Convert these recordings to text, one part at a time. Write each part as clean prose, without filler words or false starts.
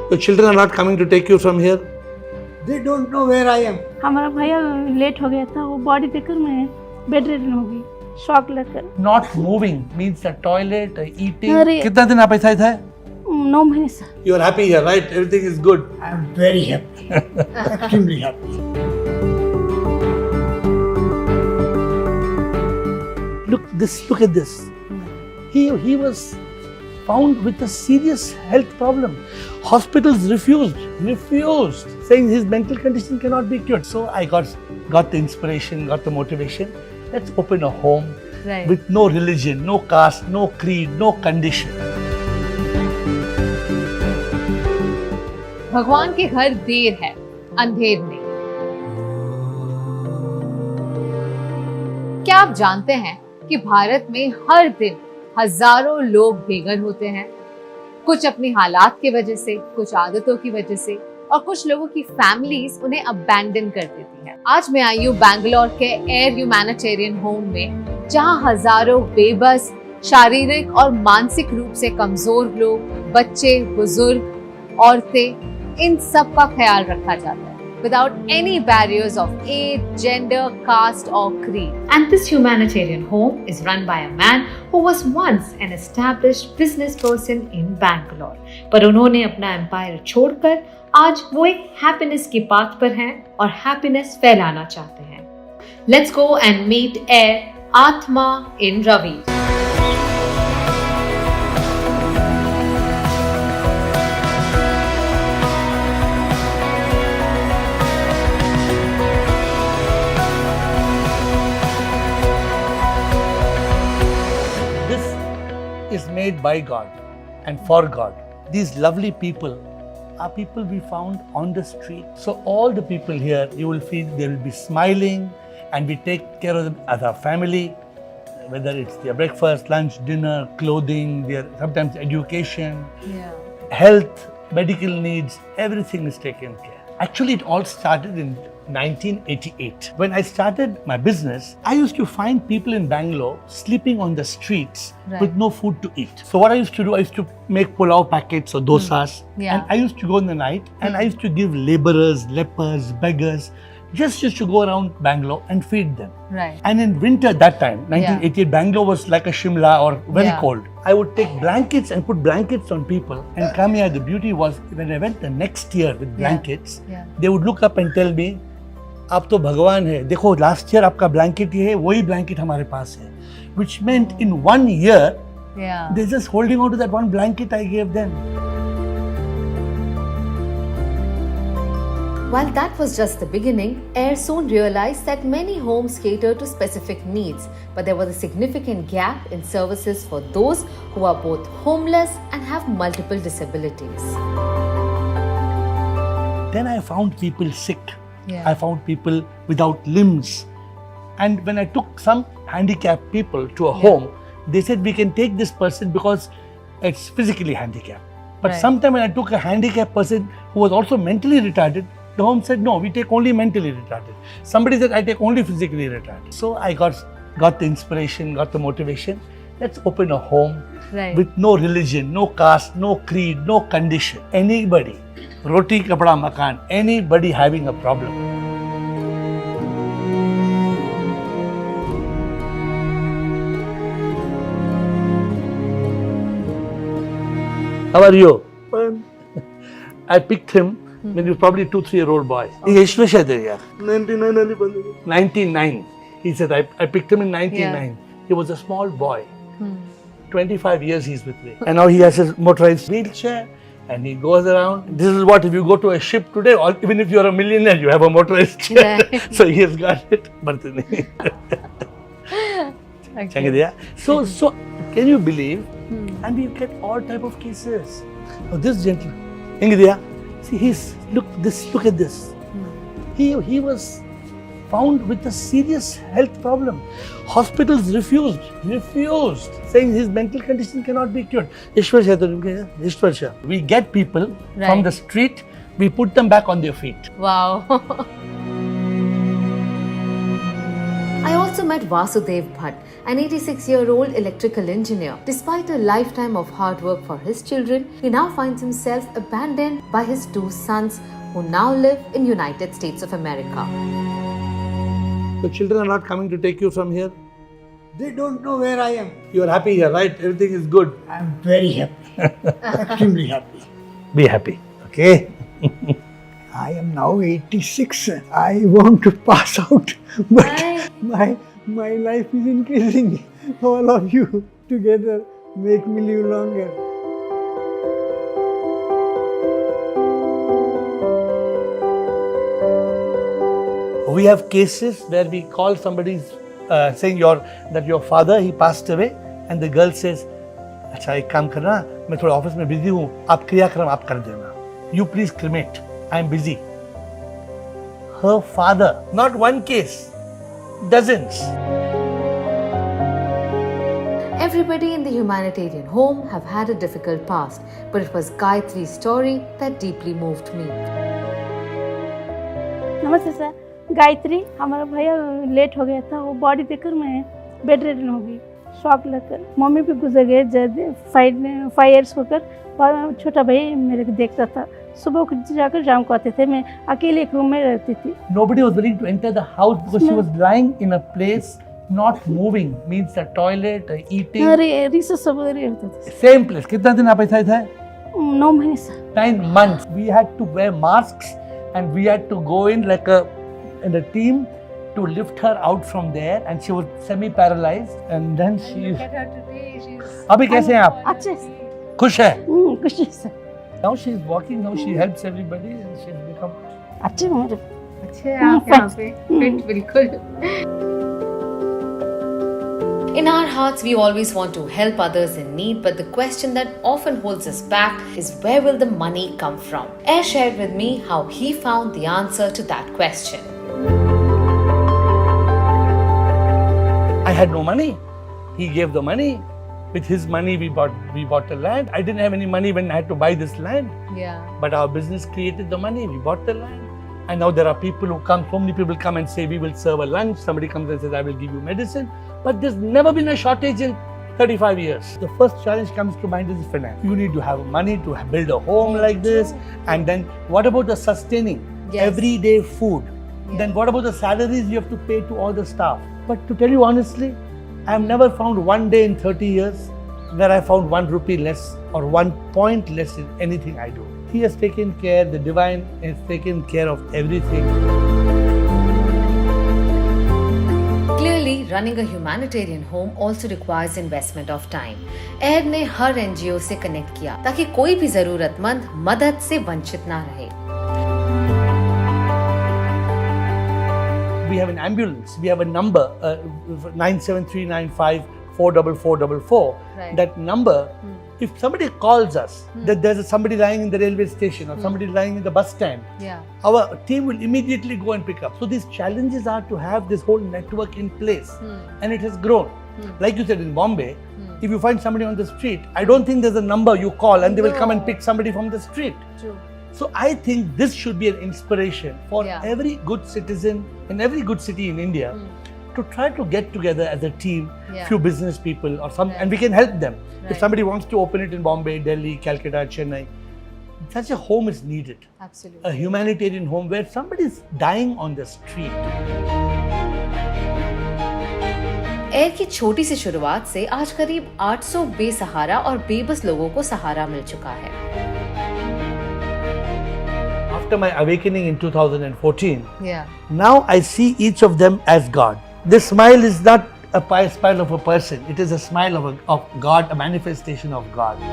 Your children are not coming to take you from here? They don't know where I am. हमारा भैया late हो गया था, वो बॉडी देखकर मैं बेड रेडन हो गई, शॉक लगकर. Not moving means a toilet, eating. अरे कितना दिन आप ऐसा था? 9 महीने से. You are happy here, right? Everything is good. I am very happy. Extremely happy. Look at this. He was found with a serious health problem. Hospitals refused, saying his mental condition cannot be cured. So I got the inspiration, got the motivation. Let's open a home with no religion, no caste, no creed, no condition. भगवान के घर देर है, अंधेर नहीं. क्या आप जानते हैं कि भारत में हर दिन हजारों लोग बेघर होते हैं, कुछ अपनी हालात की वजह से, कुछ आदतों की वजह से, और कुछ लोगों की फैमिलीज उन्हें अबैंडन कर देती है. आज मैं आई हूँ बैंगलोर के AiR Humanitarian Home में, जहाँ हजारों बेबस, शारीरिक और मानसिक रूप से कमजोर लोग, बच्चे, बुजुर्ग, औरतें, इन सब का ख्याल रखा जाता है without any barriers of age, gender, caste or creed. And this humanitarian home is run by a man who was once an established business person in Bangalore. पर उन्होंने अपना एम्पायर छोड़कर आज वो एक हैप्पीनेस की पाथ पर हैं और हैप्पीनेस फैलाना चाहते हैं. Let's go and meet AiR-Atman in Ravi. Is made by God and for God. These lovely people are people we found on the street. So all the people here, you will feel they will be smiling and we take care of them as our family, whether it's their breakfast, lunch, dinner, clothing, their sometimes education, health, medical needs, everything is taken care. Actually, it all started in 1988. When I started my business, I used to find people in Bangalore sleeping on the streets with no food to eat. So what I used to do, I used to make pulao packets or dosas, and I used to go in the night and I used to give laborers, lepers, beggars, just to go around Bangalore and feed them. Right. And in winter that time, 1988, Bangalore was like a Shimla or very cold. I would take blankets and put blankets on people and come here. The beauty was when I went the next year with blankets, they would look up and tell me, आप तो भगवान है, देखो last year आपका blanket ये है, वही blanket हमारे पास है. Which meant in 1 year, they're just holding on to that one blanket I gave them. While that was just the beginning, AiR soon realized that many homes cater to specific needs, but there was a significant gap in services for those who are both homeless and have multiple disabilities. Then I found people sick. I found people without limbs. And when I took some handicapped people to a home, they said we can take this person because it's physically handicapped. But sometime when I took a handicapped person who was also mentally retarded, the home said, no, we take only mentally retarded. Somebody said, I take only physically retarded. So I got the inspiration, got the motivation. Let's open a home with no religion, no caste, no creed, no condition. Anybody, roti, kapda, makan, anybody having a problem. How are you? I picked him when he was probably 2-3-year-old boy. He's 99. He said, I picked him in 99. He was a small boy. 25 years he's with me. And now he has his motorized wheelchair and he goes around. This is what, if you go to a ship today, or even if you're a millionaire, you have a motorized chair. So he has got it. So can you believe? And we get all type of cases. Oh, this gentleman, see, look at this. He was found with a serious health problem. Hospitals refused, saying his mental condition cannot be cured. We get people from the street, we put them back on their feet. Wow. I also met Vasudev Bhatt, an 86-year-old electrical engineer. Despite a lifetime of hard work for his children, he now finds himself abandoned by his two sons who now live in United States of America. The children are not coming to take you from here? They don't know where I am. You are happy here, right? Everything is good. I'm very happy. Extremely happy. Be happy, okay? I am now 86. I want to pass out, but my life is increasing. All of you together make me live longer. We have cases where we call somebody saying that your father, he passed away, and the girl says, अच्छा एक काम करना, मैं थोड़ा office में busy हूँ, आप क्रियाक्रम आप कर देना. You please cremate. I am busy. Her father, not one case, dozens. Everybody in the humanitarian home have had a difficult past, but it was Gayatri's story that deeply moved me. नमस्ते sir, Gayatri, हमारा भैया late हो गया था, वो body देखकर मैं bed रेडन हो गई, शॉक लगकर. मम्मी भी गुजर गए 5 years होकर, और छोटा भाई मेरे को देखता था. सुबह को जाकर शाम को आते थे. मैं अकेले एक रूम में रहती थी. Nobody was willing to enter the house because she was lying in a place not moving, means the toilet, eating. अरे रिसर्च सब रहते थे. Same place. कितना दिन आप ऐसा थे? 9 महीने से. 9 months. We had to wear masks and we had to go in in a team to lift her out from there, and she was semi-paralyzed, and then she. Look at her today. She's. अभी कैसे हैं आप? अच्छे से. खुश है? खुश है. Now she is walking. Now she helps everybody, and she has become. अच्छे मेरे. अच्छे हैं आप यहाँ पे. Fit बिल्कुल. In our hearts, we always want to help others in need, but the question that often holds us back is where will the money come from? AiR shared with me how he found the answer to that question. I had no money. He gave the money. With his money, we bought the land. I didn't have any money when I had to buy this land. Yeah. But our business created the money. We bought the land. And now there are people who come, so many people come and say, we will serve a lunch. Somebody comes and says, I will give you medicine. But there's never been a shortage in 35 years. The first challenge comes to mind is finance. You need to have money to build a home like this. And then what about the sustaining? Yes. Everyday food. Yeah. Then what about the salaries you have to pay to all the staff? But to tell you honestly, I have never found one day in 30 years where I found 1 rupee less or 1 point less in anything I do. He has taken care, the divine has taken care of everything. Clearly, running a humanitarian home also requires investment of time. AiR ने हर NGO से connect किया ताकि कोई भी जरूरतमंद मदद से वंचित ना रहे. We have an ambulance, we have a number, 97395 44444. Right. That number, if somebody calls us that there's somebody lying in the railway station or somebody lying in the bus stand, Yeah. our team will immediately go and pick up. So these challenges are to have this whole network in place, and it has grown. Like you said in Bombay, if you find somebody on the street, I don't think there's a number you call and they will come and pick somebody from the street. True. So I think this should be an inspiration for Yeah. every good citizen in every good city in India to try to get together as a team, Yeah. few business people or some, Right. and we can help them. Right. If somebody wants to open it in Bombay, Delhi, Calcutta, Chennai, such a home is needed. Absolutely. A humanitarian home where somebody is dying on the street. AiR की छोटी सी शुरुआत से आज करीब 800 बेसहारा और बेबस लोगों को सहारा मिल चुका है. After my awakening in 2014, Yeah. now I see each of them as God. This smile is not a smile of a person, it is a smile of God, a manifestation of God.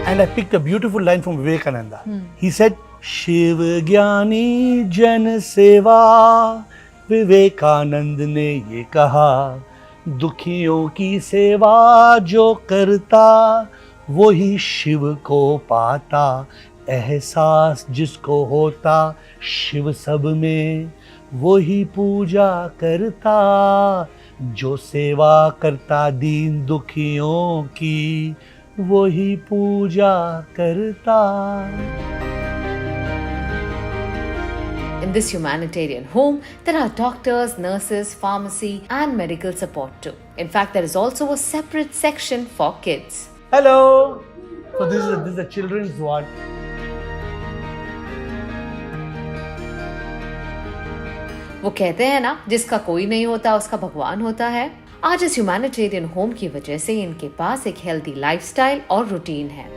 And I picked a beautiful line from Vivekananda. He said, Shiv Gyani Jan Seva. Vivekananda ने ये कहा, दुखियों की सेवा जो करता वही शिव को पाता, एहसास जिसको होता शिव सब में वही पूजा करता, जो सेवा करता दीन दुखियों की वही पूजा करता. In this humanitarian home, there are doctors, nurses, pharmacy, and medical support too. In fact, there is also a separate section for kids. Hello! So this is the children's ward. वो कहते हैं ना, जिसका कोई नहीं होता उसका भगवान होता है। आज इस ह्यूमैनिटेरियन होम की वजह से इनके पास एक हेल्दी लाइफस्टाइल और रूटीन है।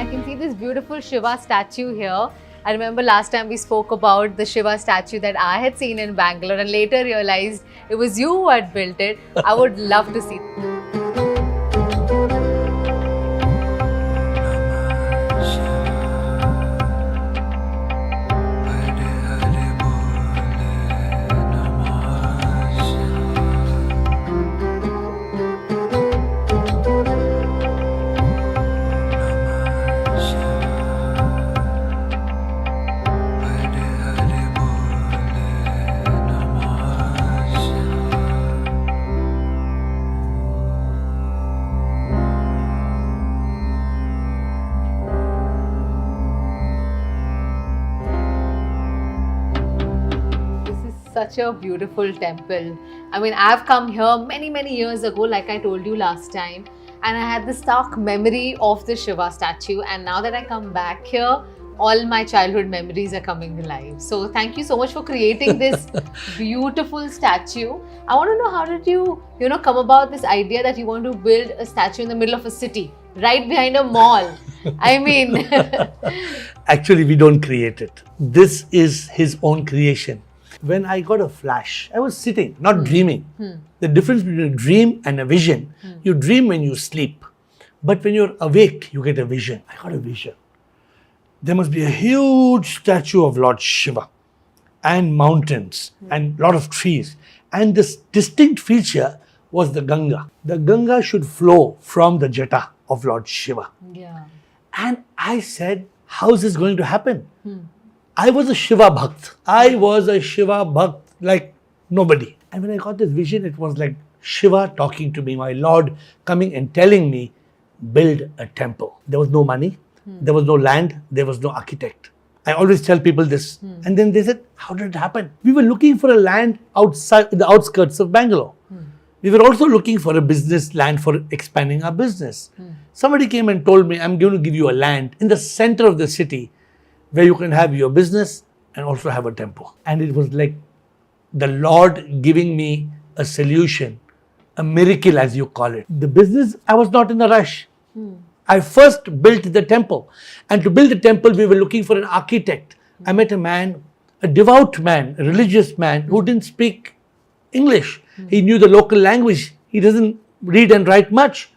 I can see this beautiful Shiva statue here. I remember last time we spoke about the Shiva statue that I had seen in Bangalore and later realized it was you who had built it. I would love to see it. Such a beautiful temple. I mean, I've come here many years ago, like I told you last time, and I had the stark memory of the Shiva statue, and now that I come back here, all my childhood memories are coming alive. So thank you so much for creating this beautiful statue. I want to know, how did you come about this idea that you want to build a statue in the middle of a city, right behind a mall? I mean... Actually, we don't create it. This is his own creation. When I got a flash, I was sitting, not dreaming. The difference between a dream and a vision, you dream when you sleep. But when you're awake, you get a vision. I got a vision. There must be a huge statue of Lord Shiva and mountains and a lot of trees. And this distinct feature was the Ganga. The Ganga should flow from the jata of Lord Shiva. Yeah. And I said, how is this going to happen? I was a Shiva Bhakt. I was a Shiva Bhakt like nobody. And when I got this vision, it was like Shiva talking to me, my Lord coming and telling me, build a temple. There was no money, there was no land, there was no architect. I always tell people this. And then they said, how did it happen? We were looking for a land outside the outskirts of Bangalore. We were also looking for a business land for expanding our business. Somebody came and told me, I'm going to give you a land in the center of the city where you can have your business and also have a temple. And it was like the Lord giving me a solution, a miracle as you call it. The business, I was not in a rush. I first built the temple. And to build the temple, we were looking for an architect. I met a man, a devout man, a religious man who didn't speak English. He knew the local language. He doesn't read and write much.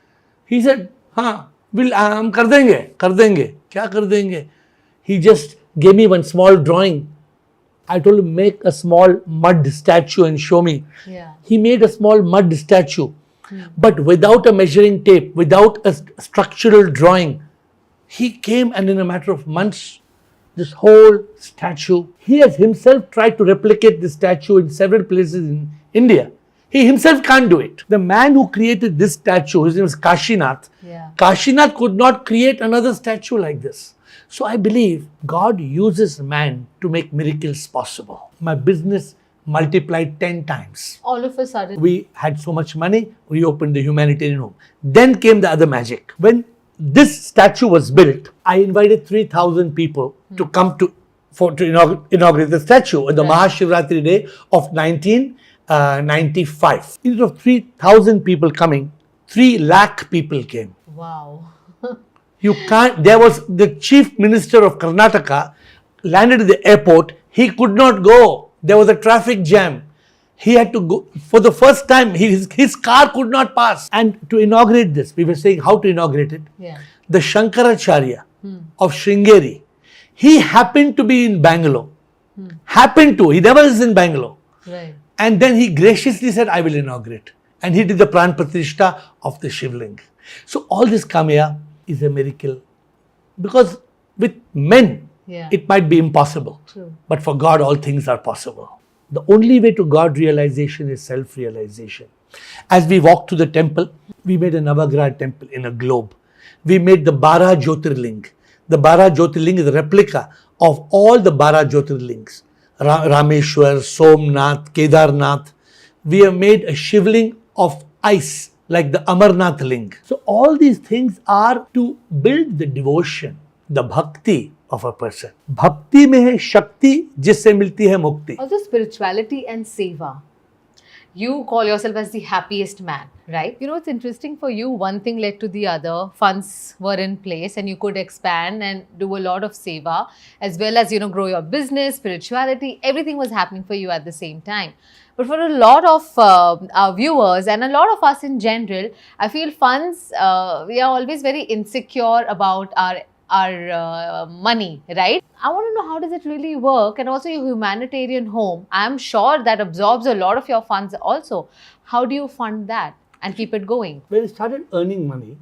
He said, हम कर देंगे, क्या कर देंगे? He just gave me one small drawing. I told him, make a small mud statue and show me. Yeah. He made a small mud statue, but without a measuring tape, without a structural drawing. He came and in a matter of months, this whole statue, he has himself tried to replicate this statue in several places in India. He himself can't do it. The man who created this statue, his name is Kashinath. Yeah. Kashinath could not create another statue like this. So I believe God uses man to make miracles possible. My business multiplied 10 times. All of a sudden. We had so much money, we opened the humanitarian home. Then came the other magic. When this statue was built, I invited 3,000 people to come to inaugurate the statue on the Mahashivratri day of 1995. Instead of 3,000 people coming, 3 lakh people came. Wow. You can't, there was the chief minister of Karnataka landed at the airport. He could not go. There was a traffic jam. He had to go for the first time. His car could not pass. And to inaugurate this, we were saying how to inaugurate it. Yeah. The Shankaracharya of Sringeri, he happened to be in Bangalore. He never is in Bangalore. Right. And then he graciously said, I will inaugurate. And he did the Pran Pratishtha of the Shivling. So all this Kamya is a miracle. Because with men, Yeah. it might be impossible. True. But for God, all things are possible. The only way to God realization is self-realization. As we walked to the temple, we made a Navagraha temple in a globe. We made the 12 Jyotirling. The 12 Jyotirling is a replica of all the 12 Jyotirlings. Rameshwar, Somnath, Kedarnath. We have made a Shivling of ice like the Amarnath Ling. So all these things are to build the devotion, the bhakti of a person. Bhakti mein hai shakti, jisse milti hai mukti. Also spirituality and seva. You call yourself as the happiest man, right? You know, it's interesting for you. One thing led to the other. Funds were in place and you could expand and do a lot of seva as well as, grow your business, spirituality. Everything was happening for you at the same time. But for a lot of our viewers and a lot of us in general, I feel funds, we are always very insecure about our money, right? I want to know, how does it really work? And also your humanitarian home, I'm sure that absorbs a lot of your funds also. How do you fund that and keep it going? When I started earning money,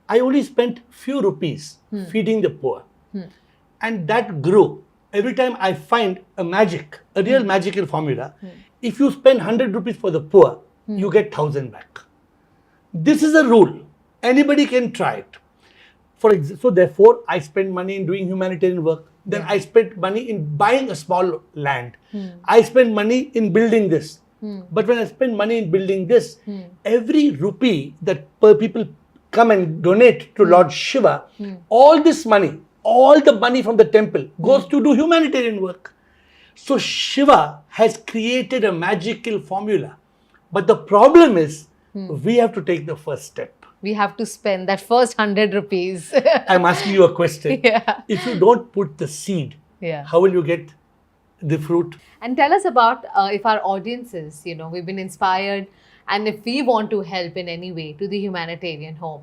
I only spent few rupees feeding the poor. And that grew. Every time I find a magic, a real magical formula, if you spend 100 rupees for the poor, you get 1000 back. This is a rule. Anybody can try it. So therefore, I spend money in doing humanitarian work. Then I spent money in buying a small land. I spend money in building this. But when I spend money in building this, every rupee that people come and donate to Lord Shiva, all this money, all the money from the temple goes to do humanitarian work. So Shiva has created a magical formula. But the problem is, we have to take the first step. We have to spend that first 100 rupees. I'm asking you a question. If you don't put the seed, how will you get the fruit? And tell us about if our audiences, we've been inspired, and if we want to help in any way to the humanitarian home,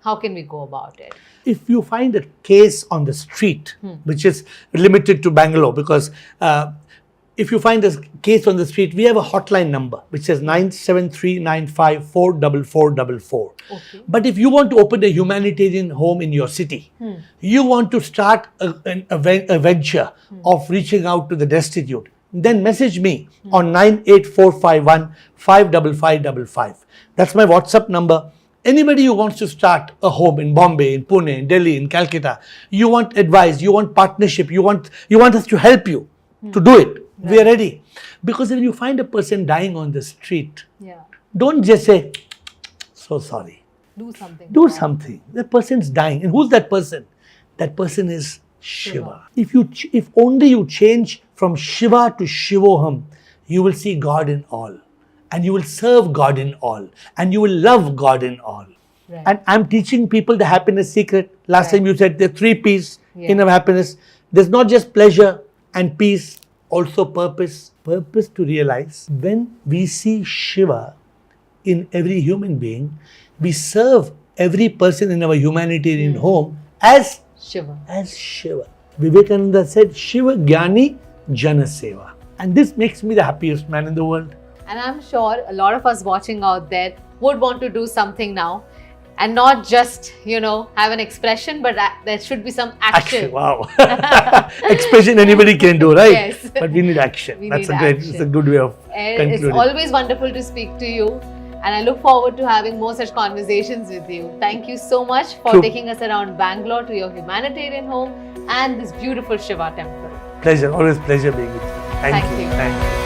how can we go about it? If you find a case on the street, which is limited to Bangalore, because if you find a case on the street, we have a hotline number which says 97395444444. Okay. But if you want to open a humanitarian home in your city, you want to start a venture of reaching out to the destitute, then message me on 98451 55555. That's my WhatsApp number. Anybody who wants to start a home in Bombay, in Pune, in Delhi, in Calcutta, you want advice, you want partnership, you want us to help you to do it. We are ready. Because when you find a person dying on the street, don't just say, so sorry. Do something. Do something. The person's dying. And who's that person? That person is Shiva. If only you change from Shiva to Shivoham, you will see God in all. And you will serve God in all. And you will love God in all. Right. And I'm teaching people the happiness secret. Last time you said there are 3 P's in our happiness. There's not just pleasure and peace, also purpose. Purpose to realize when we see Shiva in every human being, we serve every person in our humanitarian home as Shiva. Vivekananda said, Shiva Jnani Jana Seva. And this makes me the happiest man in the world. And I'm sure a lot of us watching out there would want to do something now. And not just, have an expression, but there should be some action. Wow. Expression anybody can do, right? Yes. But we need action. It's a good way of concluding. It's always wonderful to speak to you. And I look forward to having more such conversations with you. Thank you so much for taking us around Bangalore to your humanitarian home and this beautiful Shiva temple. Pleasure. Always pleasure being with you. Thank you. Thank you.